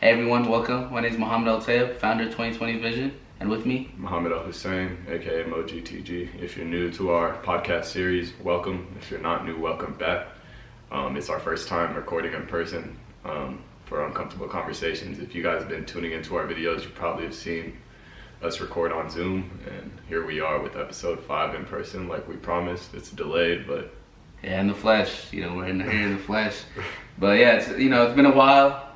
Hey everyone, welcome. My name is Mohammed Al-Tayeb, founder of 2020 Vision, and with me, Mohammed Al-Hussein, aka MoGTG. If you're new to our podcast series, welcome. If you're not new, welcome back. It's our first time recording in person for Uncomfortable Conversations. If you guys have been tuning into our videos, you probably have seen us record on Zoom, and here we are with episode 5 in person like we promised. It's delayed, but in the flesh, we're here in the flesh. But yeah, it's been a while.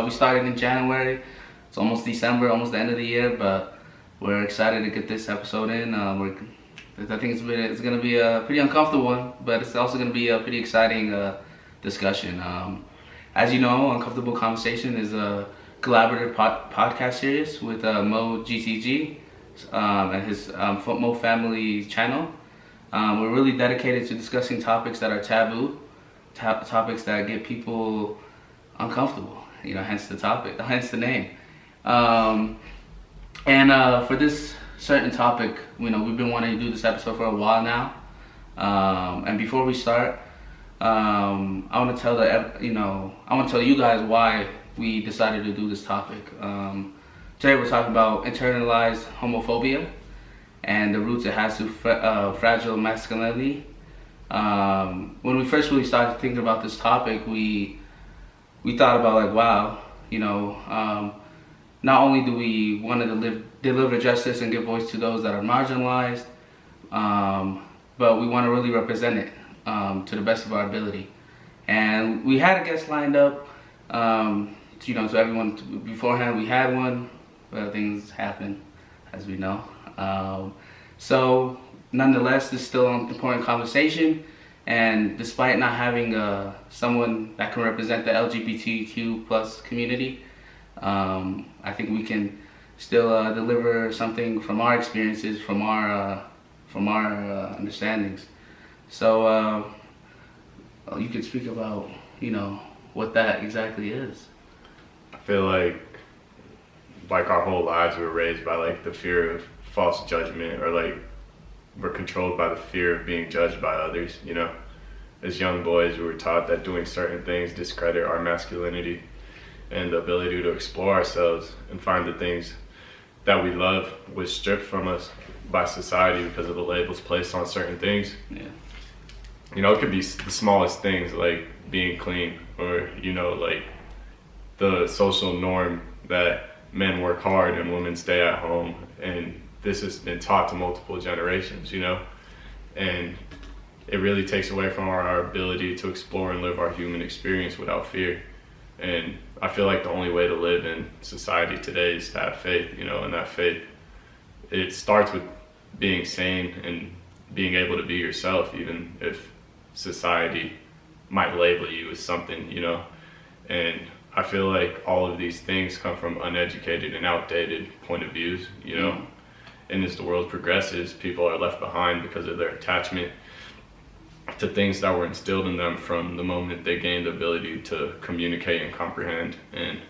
We started in January. It's almost December, almost the end of the year, but we're excited to get this episode in. I think it's going to be a pretty uncomfortable one, but it's also going to be a pretty exciting discussion. As you know, Uncomfortable Conversation is a collaborative podcast series with MoGTG and his Mo Family channel. We're really dedicated to discussing topics that are taboo, topics that get people uncomfortable. Hence the topic, hence the name. For this certain topic, we've been wanting to do this episode for a while now. And before we start, I want to tell you guys why we decided to do this topic. Today we're talking about internalized homophobia and the roots it has to fragile masculinity. When we first really started thinking about this topic, we thought about not only do we want to deliver justice and give voice to those that are marginalized, but we want to really represent it to the best of our ability. And we had a guest lined up, to everyone beforehand. We had one, but things happen, as we know. So nonetheless, this is still an important conversation. And despite not having someone that can represent the LGBTQ plus community, I think we can still deliver something from our experiences, from our understandings. So you could speak about what that exactly is. I feel like our whole lives were raised by the fear of false judgment, or we're controlled by the fear of being judged by others. As young boys, we were taught that doing certain things discredit our masculinity and the ability to explore ourselves and find the things that we love was stripped from us by society because of the labels placed on certain things. Yeah. It could be the smallest things, like being clean, or the social norm that men work hard and women stay at home, and this has been taught to multiple generations, and it really takes away from our ability to explore and live our human experience without fear. And I feel like the only way to live in society today is to have faith, and that faith, it starts with being sane and being able to be yourself, even if society might label you as something, and I feel like all of these things come from uneducated and outdated point of views, Mm-hmm. And as the world progresses, people are left behind because of their attachment to things that were instilled in them from the moment they gained the ability to communicate and comprehend. And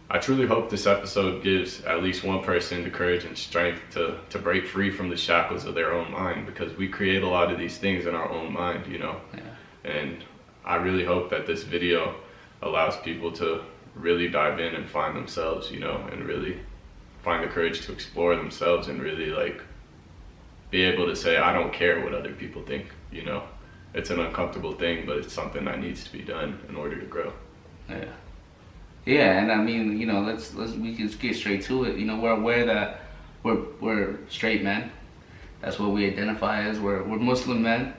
I truly hope this episode gives at least one person the courage and strength to break free from the shackles of their own mind, because we create a lot of these things in our own mind, Yeah. And I really hope that this video allows people to really dive in and find themselves, and really find the courage to explore themselves and really be able to say, I don't care what other people think. It's an uncomfortable thing, but it's something that needs to be done in order to grow. Yeah, and I mean, we can get straight to it. We're aware that we're straight men. That's what we identify as. We're Muslim men.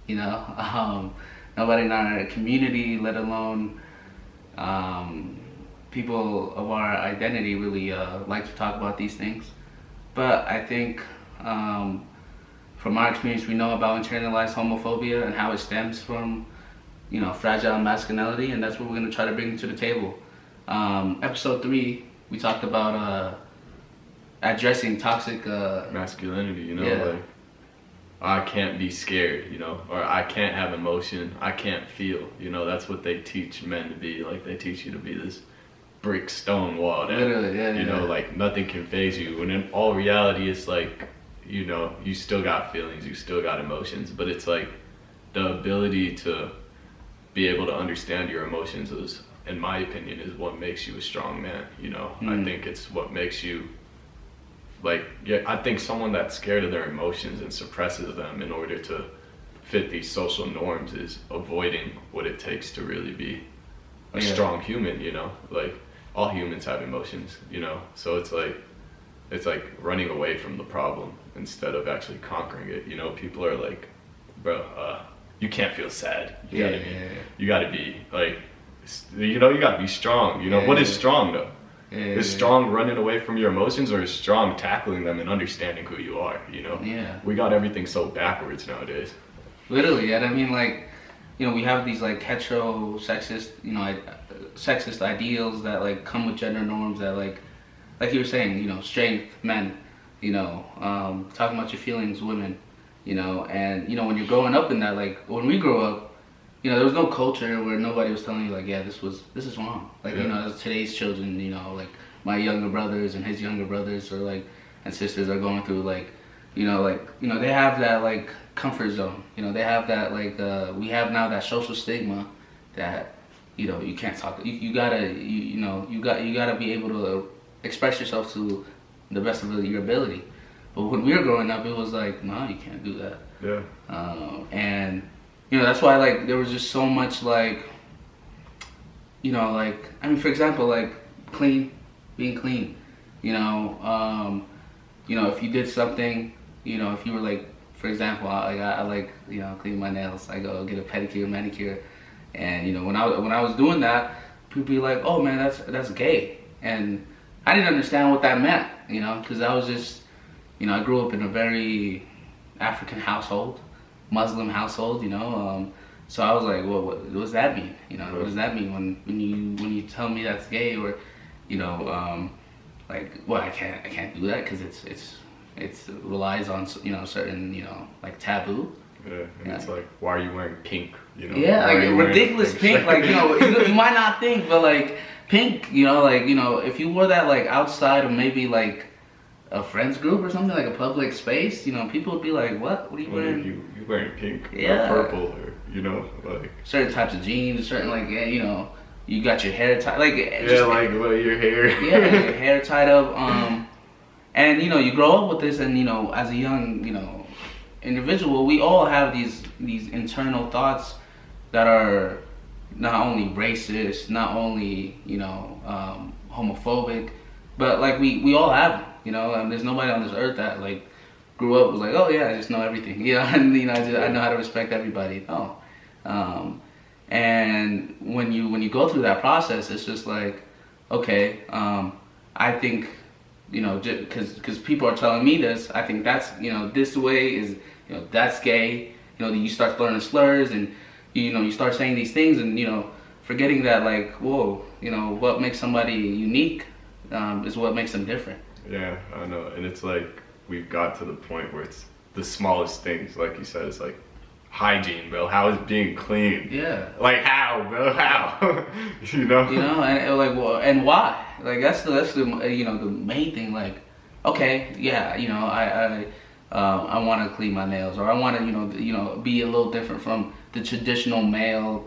Nobody in our community, let alone people of our identity, really like to talk about these things. But I think from our experience, we know about internalized homophobia and how it stems from, fragile masculinity, and that's what we're going to try to bring to the table. Episode 3, we talked about addressing toxic masculinity, Yeah. I can't be scared, or I can't have emotion, I can't feel, that's what they teach men to be. They teach you to be this brick stone wall that, Literally, yeah. Nothing can faze you, when in all reality it's you still got feelings, you still got emotions, but it's the ability to be able to understand your emotions is in my opinion, is what makes you a strong man. I think it's what makes you, like, yeah, I think someone that's scared of their emotions and suppresses them in order to fit these social norms is avoiding what it takes to really be a strong human. Like, all humans have emotions, so it's like running away from the problem instead of actually conquering it. People are like, bro, you can't feel sad. You gotta be like, you gotta be strong. What is strong though? Is strong running away from your emotions, or is strong tackling them and understanding who you are? We got everything so backwards nowadays. Literally, and I mean, like, we have these like heterosexist, sexist ideals that like come with gender norms that like you were saying, strength, men, talking about your feelings, women, and when you're growing up in that, like when we grew up, there was no culture where nobody was telling you like, yeah, this is wrong. Like, as today's children, like my younger brothers and his younger brothers or like and sisters are going through like, they have that like comfort zone. They have that like we have now that social stigma that you can't talk. You gotta you gotta be able to express yourself to the best of your ability. But when we were growing up, it was like, no, you can't do that. Yeah. And that's why like there was just so much like, like, I mean, for example, like being clean. If you did something, if you were like, for example, I like clean my nails. I go get a pedicure, manicure, and when I was doing that, people be like, oh man, that's gay, and I didn't understand what that meant, because I was just, I grew up in a very African household, Muslim household, so I was like, well, what does that mean? What does that mean when you tell me that's gay, or like, well, I can't do that because it relies on certain like taboo. Yeah, and it's like, why are you wearing pink? Yeah, like ridiculous pink. Like you might not think, but like pink, if you wore that like outside of maybe like a friends group or something, like a public space, people would be like, what are you wearing? You wearing pink? Yeah. Or purple, or like certain types of jeans, certain like you got your hair tied, like your hair. Yeah, your hair tied up. And you grow up with this, and as a young individual, we all have these internal thoughts that are not only racist, not only homophobic, but like we all have them, and there's nobody on this earth that like grew up was like, oh yeah, I just know everything, and I know how to respect everybody. No, and when you go through that process, it's just like, okay, I think, because people are telling me this, I think that's, this way is, that's gay. You start learning slurs, and you start saying these things, and forgetting that, like, whoa, what makes somebody unique is what makes them different. Yeah, I know, and it's like we've got to the point where it's the smallest things, like you said, it's like hygiene, bro. How is being clean? Yeah. Like how, bro? How? And like, well, and why? Like that's the the main thing. Like, okay, yeah, I want to clean my nails, or I want to be a little different from the traditional male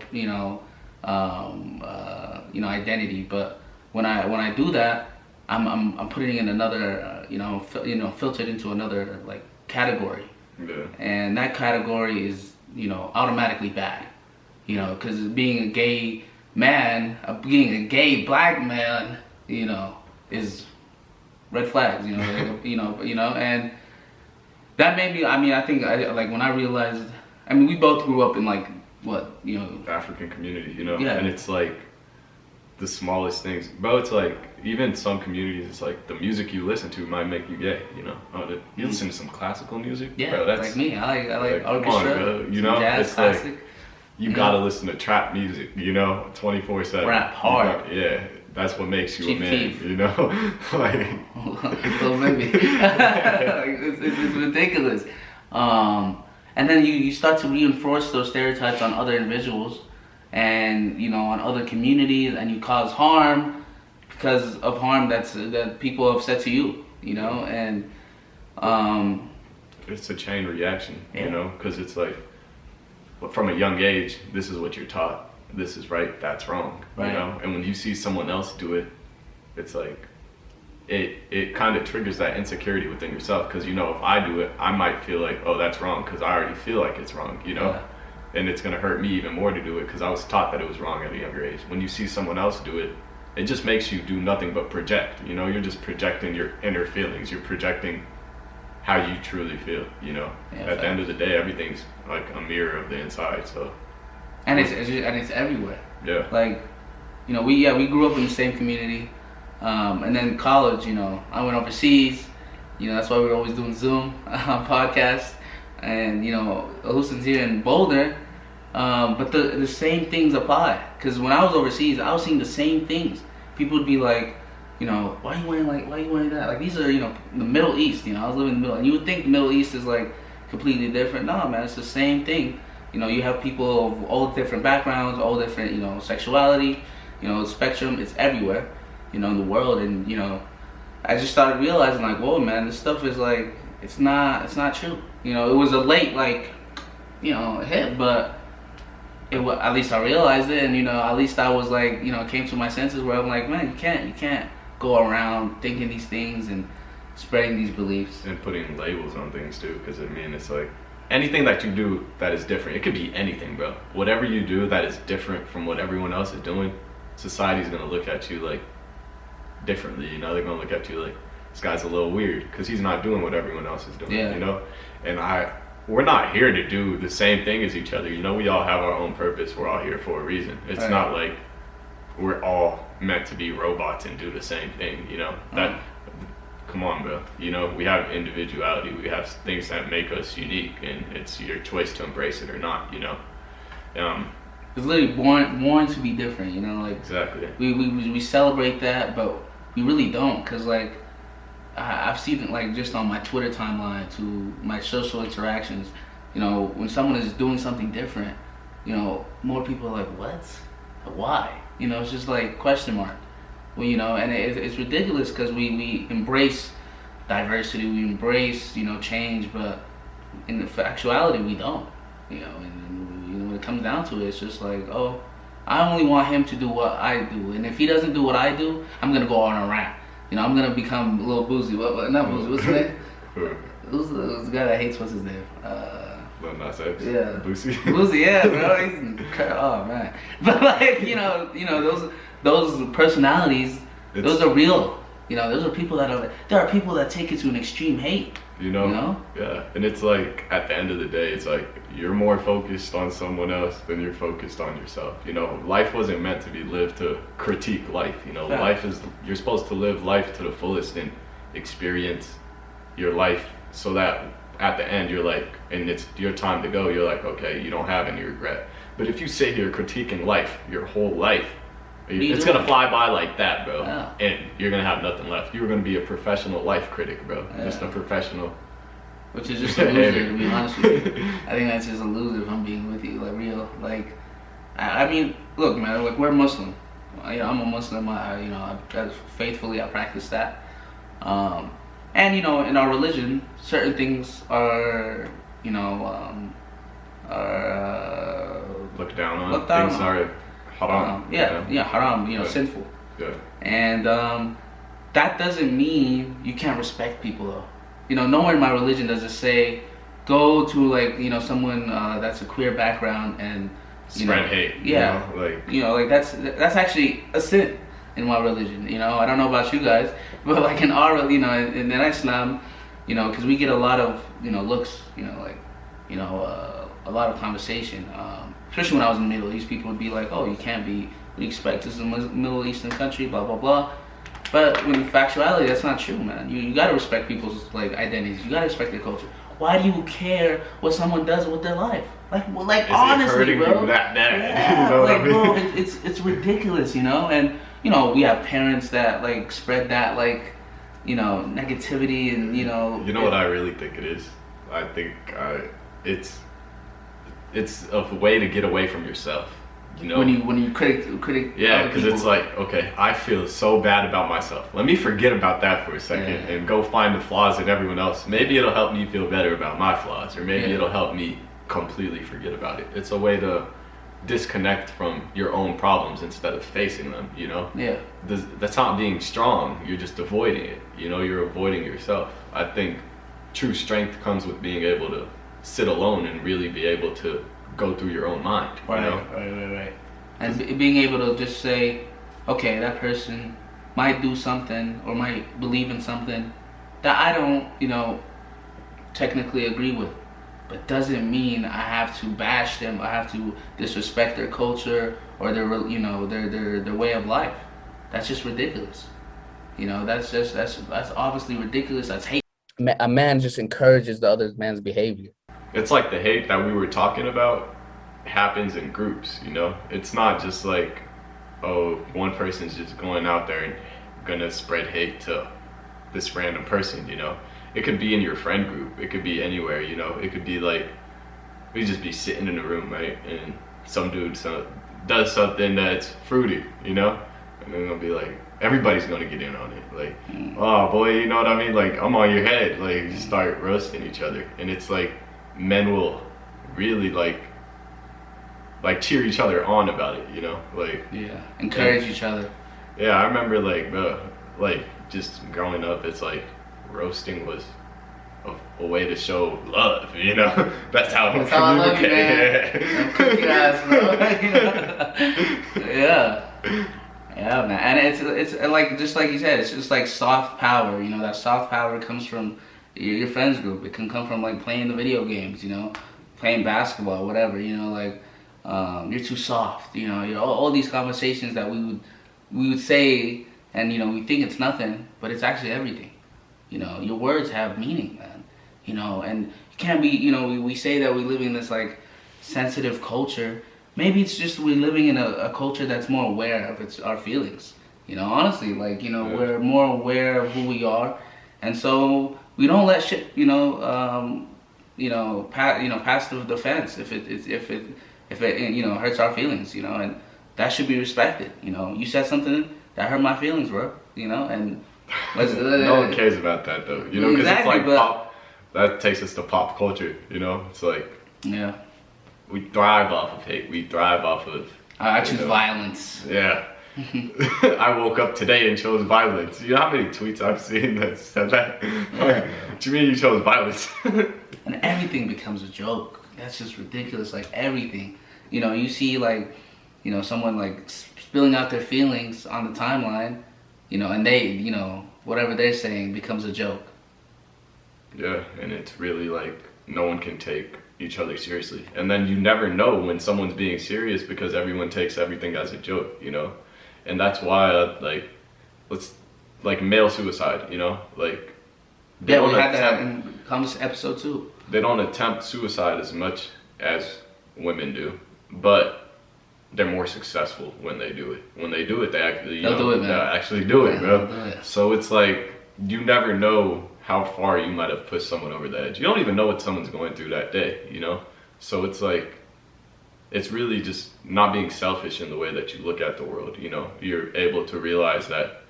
identity. But when I do that, I'm putting in another filtered into another like category. Yeah. And that category is automatically bad, because being a gay man, being a gay black man, is red flags, and that made me. I mean, I think like when I realized. I mean, we both grew up in like African community, Yeah. And it's like the smallest things, bro. It's like even some communities, it's like the music you listen to might make you gay, you listen to some classical music, yeah, bro, that's like me. I like orchestra, come on, bro. jazz, it's classic. like you gotta listen to trap music, 24/7. Rap hard. Yeah, that's what makes you Chief a man, Keef. like. Little baby. It's ridiculous. And then you start to reinforce those stereotypes on other individuals, and on other communities, and you cause harm because of harm that people have said to you, and it's a chain reaction, Yeah. Because it's like from a young age, this is what you're taught, this is right, that's wrong, Right. you know? And when you see someone else do it, it's like, it kind of triggers that insecurity within yourself, because, you know, if I do it, I might feel like, oh, that's wrong, because I already feel like it's wrong, you know? Yeah. And it's going to hurt me even more to do it, because I was taught that it was wrong at a younger age. When you see someone else do it, it just makes you do nothing but project, you know? You're just projecting your inner feelings. You're projecting how you truly feel, you know? Yeah, at the end of the day, everything's like a mirror of the inside, so. And it's everywhere. Yeah. Like, you know, we grew up in the same community, and then college, you know, I went overseas. You know, that's why we're always doing Zoom podcasts, and, you know, Alucin's here in Boulder, but the same things apply. Because when I was overseas, I was seeing the same things. People would be like, you know, why are you wearing that? Like, these are, you know, the Middle East. You know, I was living in the Middle, and you would think the Middle East is like completely different. No, man, it's the same thing. You know, you have people of all different backgrounds, all different, you know, sexuality, you know, spectrum. It's everywhere, you know, in the world. And, you know, I just started realizing, like, whoa, man, this stuff is like, it's not true. You know, it was a late, like, you know, hit, but at least I realized it, and, you know, at least I was like, you know, came to my senses where I'm like, man, you can't go around thinking these things and spreading these beliefs. And putting labels on things too, because I mean, it's like, anything that you do that is different, it could be anything, bro. Whatever you do that is different from what everyone else is doing, society's gonna look at you like differently, you know? They're gonna look at you like, this guy's a little weird because he's not doing what everyone else is doing, you know? And we're not here to do the same thing as each other, you know? We all have our own purpose. We're all here for a reason. It's not like we're all meant to be robots and do the same thing, you know? That, come on, bro. You know, we have individuality. We have things that make us unique, and it's your choice to embrace it or not, you know? It's literally born to be different, you know? Like, exactly. We celebrate that, but we really don't, because, like, I've seen it, like, just on my Twitter timeline to my social interactions, you know, when someone is doing something different, you know, more people are like, what? Why? You know, it's just like question mark. Well, you know, and it's ridiculous because we embrace diversity, we embrace, you know, change, but in the actuality we don't, you know, and you know, when it comes down to it, it's just like, oh, I only want him to do what I do, and if he doesn't do what I do, I'm gonna go on a rant. You know, I'm gonna become a little boozy. Not boozy. What's his name? Who's the guy that hates? What's his name? Lil Nas X. Yeah. Boosie. Boosie, yeah, bro. Oh man. But like, you know, those personalities, those are real. You know, those are people there are people that take it to an extreme hate. You know? Yeah. And it's like, at the end of the day, it's like, you're more focused on someone else than you're focused on yourself. You know, life wasn't meant to be lived to critique life. You know, you're supposed to live life to the fullest and experience your life so that at the end you're like, and it's your time to go, you're like, okay, you don't have any regret. But if you sit here critiquing life, your whole life, it's gonna fly by like that, bro. Yeah. And you're gonna have nothing left. You're gonna be a professional life critic, bro. Yeah. Just a professional. Which is just a loser, to be honest with you. I think that's just a loser if I'm being with you, like real. Like, I mean, look, man, like, we're Muslim. I'm a Muslim. Faithfully I practice that. And, you know, in our religion, certain things are, you know, looked down on. Things are haram. Haram, you know, sinful. Yeah. And that doesn't mean you can't respect people, though. You know, nowhere in my religion does it say, go to, like, you know, someone that's a queer background and spread hate. Yeah. You know, like, that's actually a sin in my religion. You know, I don't know about you guys, but like in our, you know, in Islam, you know, because we get a lot of, you know, looks, you know, like, you know, a lot of conversation. Especially when I was in the Middle East, people would be like, oh, you can't be, what do you expect? This is a Middle Eastern country, blah, blah, blah. But in factuality, that's not true, man. You gotta respect people's, like, identities. You gotta respect their culture. Why do you care what someone does with their life? Like honestly, bro. You that bad? Yeah, You know like, what I mean? bro, it's ridiculous, you know. And you know, we have parents that like spread that, like, you know, negativity, and you know. You know what I really think it is? I think it's a way to get away from yourself. You know, when you critic yeah, because it's like, okay, I feel so bad about myself, let me forget about that for a second and go find the flaws in everyone else. Maybe it'll help me feel better about my flaws, or maybe it'll help me completely forget about it. It's a way to disconnect from your own problems instead of facing them, you know? Yeah. That's not being strong, you're just avoiding it, you know? You're avoiding yourself. I think true strength comes with being able to sit alone and really be able to go through your own mind, you know? Right. And being able to just say, okay, that person might do something or might believe in something that I don't, you know, technically agree with, but doesn't mean I have to bash them, I have to disrespect their culture or their, you know, their way of life. That's just ridiculous. You know, that's obviously ridiculous. That's hate. A man just encourages the other man's behavior. It's like the hate that we were talking about happens in groups, you know? It's not just like, oh, one person's just going out there and gonna spread hate to this random person, you know? It could be in your friend group, it could be anywhere, you know? It could be like, we just be sitting in a room, right? And some dude does something that's fruity, you know? And then it'll be like, everybody's gonna get in on it. Like, oh boy, you know what I mean? Like, I'm on your head. Like, you start roasting each other. And it's like, men will really like cheer each other on about it, you know? Like, yeah, encourage each other. Yeah, I remember like just growing up, it's like roasting was a way to show love, you know? That's how I love you, man. Cookie ass, bro. Yeah. Yeah, man. And it's like, just like you said, it's just like soft power, you know? That soft power comes from your friends group. It can come from like playing the video games, you know? Playing basketball, whatever, you know, like you're too soft, you know, all these conversations that we would say, and you know, we think it's nothing, but it's actually everything. You know, your words have meaning, man. You know, and you can't be, you know, we say that we live in this like sensitive culture. Maybe it's just we're living in a culture that's more aware of our feelings. You know, honestly, like, you know, we're more aware of who we are, and so we don't let shit, you know, pass the fence if it you know, hurts our feelings, you know, and that should be respected. You know, you said something that hurt my feelings, bro. You know, and no one cares about that though. You know, because exactly, it's like pop. That takes us to pop culture. You know, it's like we thrive off of hate. We thrive off of. I choose violence. Yeah. I woke up today and chose violence. You know how many tweets I've seen that said that? Like, what do you mean you chose violence? And everything becomes a joke. That's just ridiculous. Like everything. You know, you see like, you know, someone like spilling out their feelings on the timeline, you know, and they, you know, whatever they're saying becomes a joke. Yeah, and it's really like no one can take each other seriously. And then you never know when someone's being serious because everyone takes everything as a joke, you know? And that's why, like male suicide, you know? Like, we had that in episode 2. They don't attempt suicide as much as women do, but they're more successful when they do it. When they do it, they actually, actually do it, bro. Do it. So it's like, you never know how far you might have pushed someone over the edge. You don't even know what someone's going through that day, you know? So it's like, it's really just not being selfish in the way that you look at the world, you know? You're able to realize that,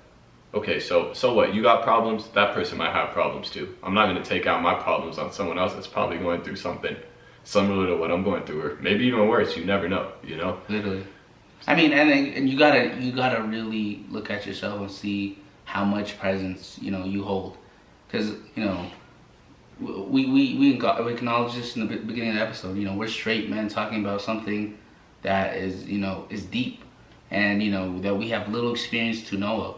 okay, so what? You got problems? That person might have problems too. I'm not gonna take out my problems on someone else that's probably going through something similar to what I'm going through, or maybe even worse. You never know, you know? Literally. I mean, and you gotta really look at yourself and see how much presence, you know, you hold. Because, you know, we acknowledge this in the beginning of the episode. You know, we're straight men talking about something that is, you know, is deep, and you know that we have little experience to know of.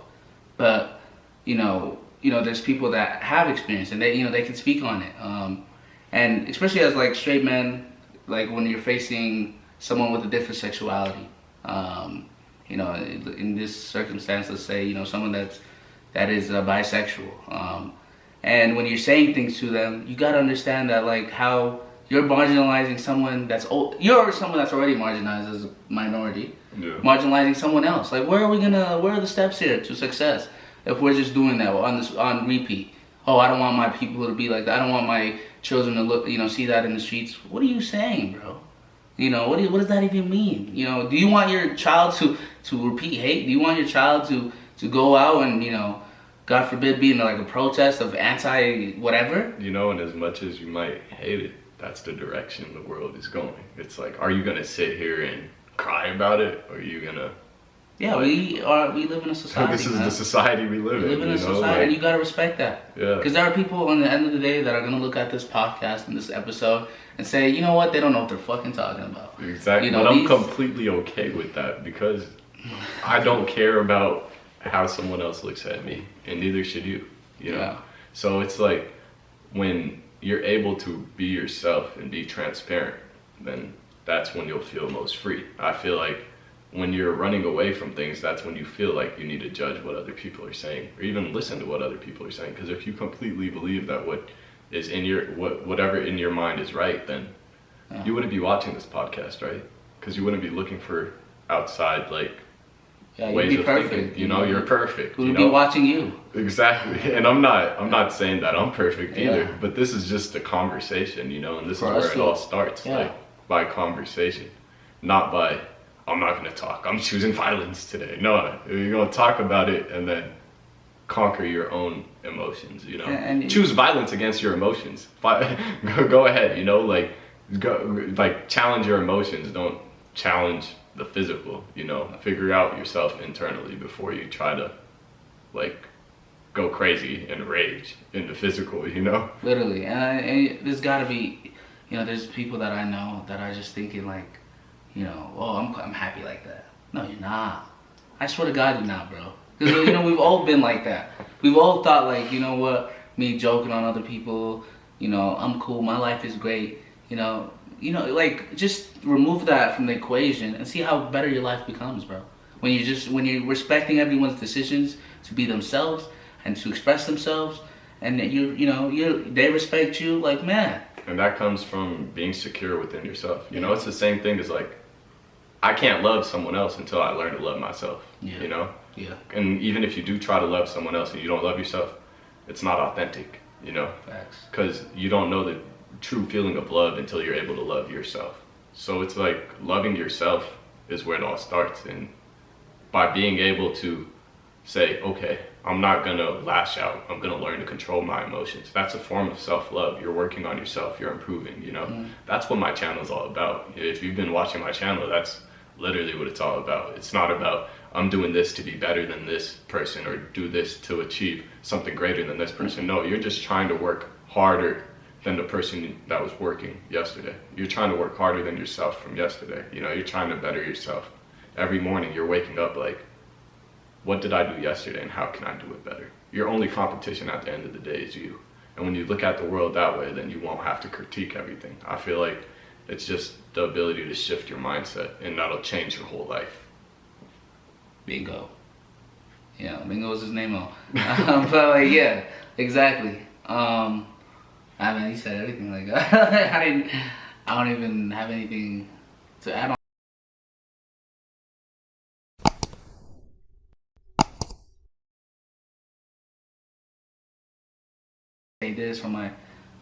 But you know, there's people that have experience, and they, you know, they can speak on it. And especially as like straight men, like when you're facing someone with a different sexuality, you know, in this circumstance, let's say, you know, someone that is bisexual. And when you're saying things to them, you gotta understand that, like, how you're marginalizing someone you're someone that's already marginalized as a minority, marginalizing someone else. Like, where are the steps here to success if we're just doing that on repeat? Oh, I don't want my people to be like that. I don't want my children to look, you know, see that in the streets. What are you saying, bro? You know, what does that even mean? You know, do you want your child to repeat hate? Do you want your child to go out and, you know, God forbid, be in like a protest of anti-whatever? You know, and as much as you might hate it, that's the direction the world is going. It's like, are you going to sit here and cry about it, or are you gonna? Yeah, we live in a society. This is man. the society we live in. We live in a society, like, and you gotta respect that. Yeah. Because there are people on the end of the day that are gonna look at this podcast and this episode and say, you know what, they don't know what they're fucking talking about. Exactly. You know, but I'm completely okay with that because I don't care about how someone else looks at me, and neither should you. You know. Yeah. So it's like when you're able to be yourself and be transparent, then that's when you'll feel most free. I feel like when you're running away from things, that's when you feel like you need to judge what other people are saying, or even listen to what other people are saying. Because if you completely believe that what is in your whatever in your mind is right, then you wouldn't be watching this podcast, right? Because you wouldn't be looking for outside ways you'd be of perfect. thinking. You know, you're perfect. We'd be watching you. Exactly. And I'm not saying that I'm perfect either, but this is just a conversation, you know, and this is where it all starts, like by conversation, not by I'm not going to talk. I'm choosing violence today. No, you're going to talk about it and then conquer your own emotions, you know. And choose violence against your emotions. Go ahead, you know, challenge your emotions. Don't challenge the physical, you know. Figure out yourself internally before you try to, go crazy and rage in the physical, you know. Literally. And there's got to be, you know, there's people that I know that are just thinking you know, oh, I'm happy like that. No, you're not. I swear to God, you're not, bro. Because, you know, we've all been like that. We've all thought, you know what, me joking on other people, you know, I'm cool, my life is great, you know, just remove that from the equation and see how better your life becomes, bro. When you're respecting everyone's decisions to be themselves and to express themselves, and they respect you, man. And that comes from being secure within yourself. You know, it's the same thing as I can't love someone else until I learn to love myself. Yeah. You know? Yeah. And even if you do try to love someone else and you don't love yourself, it's not authentic, you know? Facts. Because you don't know the true feeling of love until you're able to love yourself. So it's loving yourself is where it all starts. And by being able to say, okay, I'm not gonna lash out, I'm gonna learn to control my emotions. That's a form of self-love. You're working on yourself, you're improving, you know? That's what my channel is all about. If you've been watching my channel, that's literally what it's all about. It's not about, I'm doing this to be better than this person or do this to achieve something greater than this person. No, you're just trying to work harder than the person that was working yesterday. You're trying to work harder than yourself from yesterday. You know, you're trying to better yourself. Every morning you're waking up what did I do yesterday and how can I do it better? Your only competition at the end of the day is you. And when you look at the world that way, then you won't have to critique everything. I feel like it's just the ability to shift your mindset, and that'll change your whole life. Bingo. Yeah, Bingo was his name on. But yeah, exactly. I mean, he said everything. I don't even have anything to add on. Say this from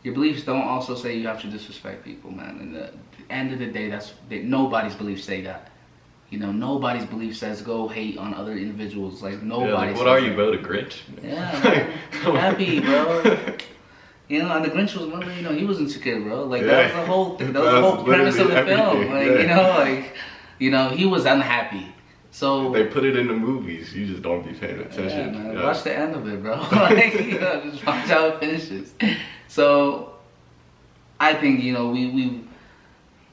your beliefs don't also say you have to disrespect people, man. And at the end of the day, nobody's beliefs say that. You know, nobody's belief says go hate on other individuals. Nobody. Yeah, what are you, bro, the Grinch? Yeah, man. Happy, bro. You know, and the Grinch was, you know, he was insecure, bro. That was the whole premise of the film. You know, he was unhappy. So they put it in the movies. You just don't be paying attention. Yeah, man. Watch the end of it, bro. Just watch how it finishes. So I think, you know, we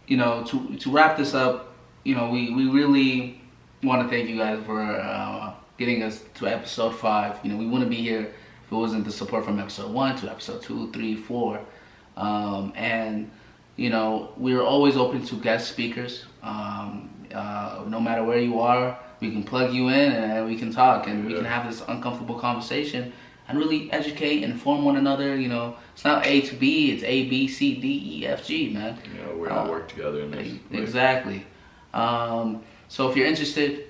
you know, to wrap this up, you know, we really want to thank you guys for getting us to episode 5. You know, we wouldn't be here if it wasn't the support from episode 1 to episode 2, 3, 4. And, you know, we're always open to guest speakers. No matter where you are, we can plug you in and we can talk and we can have this uncomfortable conversation and really educate and inform one another. You know, it's not A to B, it's A, B, C, D, E, F, G, man. You know, we all work together in this. Exactly. So if you're interested,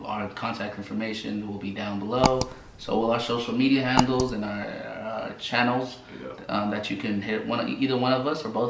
our contact information will be down below. So will our social media handles and our channels that you can hit either one of us or both of us.